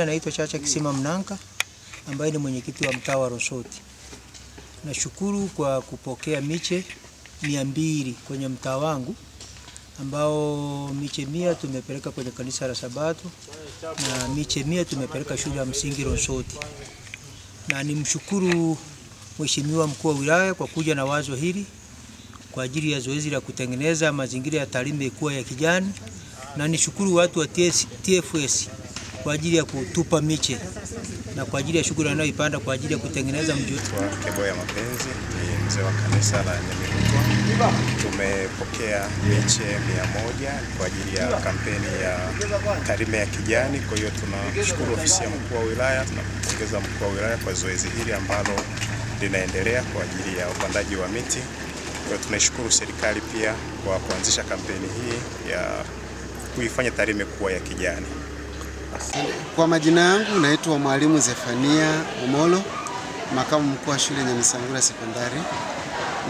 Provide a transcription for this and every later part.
Naitwa Chacha Kisima Mnanka ambaye ni mwenyekiti wa mtaa wa Rosoti. Nashukuru kwa kupokea miche 200 kwenye mtaa wangu, ambao miche 100 tumepeleka kwenye kanisa la Sabato na miche 100 tumepeleka shule ya msingi Rosoti. Na nimshukuru Mheshimiwa Mkuu wa Wilaya kwa kuja na wazo hili kwa ajili ya zoezi la kutengeneza mazingira ya Tarime kuwa ya kijani, na nishukuru watu wa TFS kwa ajili ya kutupa miche na kwa ajili ya shughuli anayoipanda kwa ajili ya kutengeneza mji wetu. Keboya Mapenzi ni mzee wa kanisa la Nyamirutwa. Tumepokea miche 100 kwa ajili ya kampeni ya Tarime ya kijani. Kwa hiyo tunashukuru ofisi ya mkuu wa wilaya, tunampongeza mkuu wa wilaya kwa zoezi hili ambalo linaendelea kwa ajili ya upandaji wa miti. Kwa hiyo tunashukuru serikali pia kwa kuanzisha kampeni hii ya kuifanya Tarime kuwa ya kijani. Kwa majina yangu naitwa Mwalimu Zefania Omolo, makamu mkuu wa shule Nyamisangura Sekondari.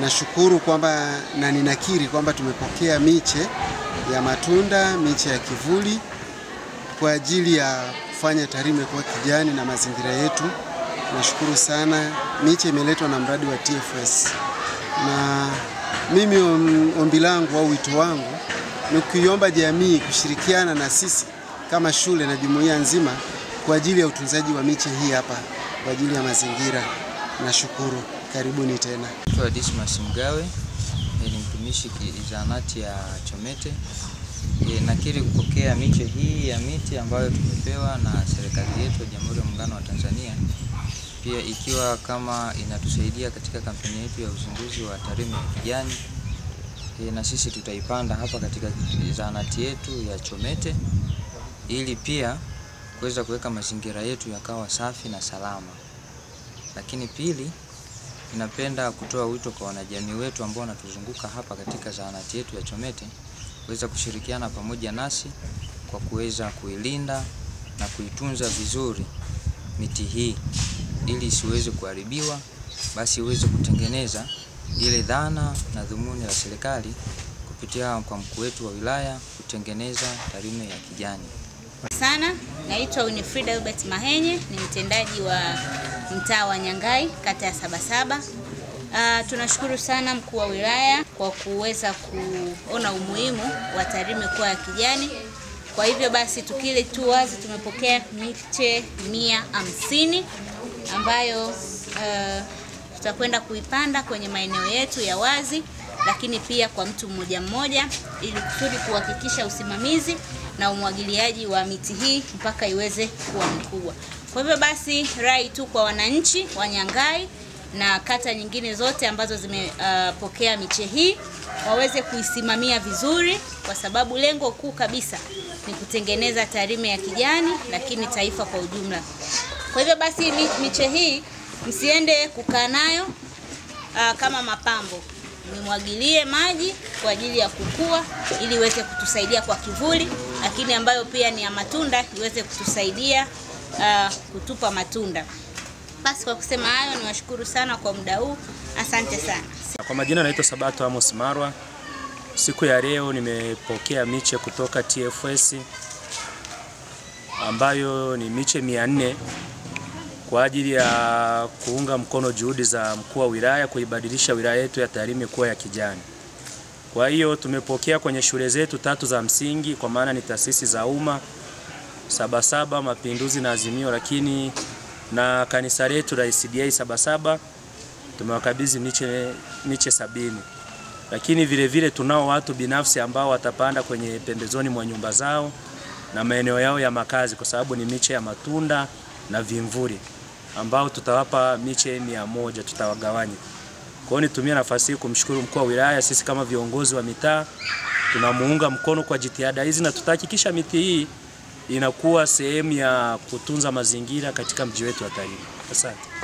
Nashukuru kwamba na ninakiri kwamba tumepokea miche ya matunda, miche ya kivuli kwa ajili ya kufanya Tarime kuwa kijani na mazingira yetu. Nashukuru sana. Miche imeletwa na mradi wa TFS. Na mimi ombi langu au wito wangu ni kuiomba jamii kushirikiana na sisi kama shule na jumuiya nzima kwa ajili ya utunzaji wa miche hii hapa kwa ajili ya mazingira. Nashukuru. Karibuni tena. Naitwa Dismas Mgawe, ni mtumishi zahanati ya Chomete. Nakiri kupokea miche hii ya miti ambayo tumepewa na serikali yetu ya Jamhuri ya Muungano wa Tanzania, pia ikiwa kama inatusaidia katika kampeni yetu ya uzinduzi wa Tarime ya kijani. Na sisi tutaipanda hapa katika zahanati yetu ya Chomete ili pia kuweza kuweka mazingira yetu yakawa safi na salama. Lakini pili, ninapenda kutoa wito kwa wanajamii wetu ambao wanatuzunguka hapa katika zahanati yetu ya Chomete kuweza kushirikiana pamoja nasi kwa kuweza kuilinda na kuitunza vizuri miti hii ili isiweze kuharibiwa, basi iweze kutengeneza ile dhana na dhumuni la serikali kupitia kwa mkuu wetu wa wilaya kutengeneza Tarime ya kijani. Sana, naitwa Winifrida Albert Mahenye, ni mtendaji wa mtaa wa Nyangai, kata ya Sabasaba. Tunashukuru sana mkuu wa wilaya kwa kuweza kuona umuhimu wa Tarime kuwa ya kijani. Kwa hivyo basi tukile tu wazi tumepokea miche 150 ambayo tutakwenda kuipanda kwenye maeneo yetu ya wazi, lakini pia kwa mtu mmoja mmoja ili kusudi kuhakikisha usimamizi na umwagiliaji wa miti hii mpaka iweze kuwa mkubwa. Kwa hivyo basi rai tu kwa wananchi wa Nyangai na kata nyingine zote ambazo zimepokea miche hii waweze kuisimamia vizuri, kwa sababu lengo kuu kabisa ni kutengeneza Tarime ya kijani, lakini taifa kwa ujumla. Kwa hivyo basi miche hii msiende kukaa nayo kama mapambo. Nimwagilie maji kwa ajili ya kukua ili iweze kutusaidia kwa kivuli, lakini ambayo pia ni ya matunda iweze kutusaidia kutupa matunda. Basi kwa kusema hayo, niwashukuru sana kwa muda huu. Asante sana. Kwa majina naitwa Sabato Amos Marwa. Siku ya leo nimepokea miche kutoka TFS ambayo ni miche 400 kwa ajili ya kuunga mkono juhudi za mkuu wa wilaya kuibadilisha wilaya yetu ya Tarime kuwa ya kijani. Kwa hiyo tumepokea kwenye shule zetu 3 za msingi, kwa maana ni taasisi za umma Sabasaba, Mapinduzi na Azimio, lakini na kanisa letu la ICDA Sabasaba tumewakabidhi miche 70. Lakini vile vile tunao watu binafsi ambao watapanda kwenye pembezoni mwa nyumba zao na maeneo yao ya makazi, kwa sababu ni miche ya matunda na vimvuli ambao tutawapa miche 100, tutawagawanya. Kwa hiyo nitumia nafasi hii kumshukuru mkuu wa wilaya. Sisi kama viongozi wa mitaa tunamuunga mkono kwa jitihada hizi na tutahakikisha miti hii inakuwa sehemu ya kutunza mazingira katika mji wetu wa Tarime. Asante.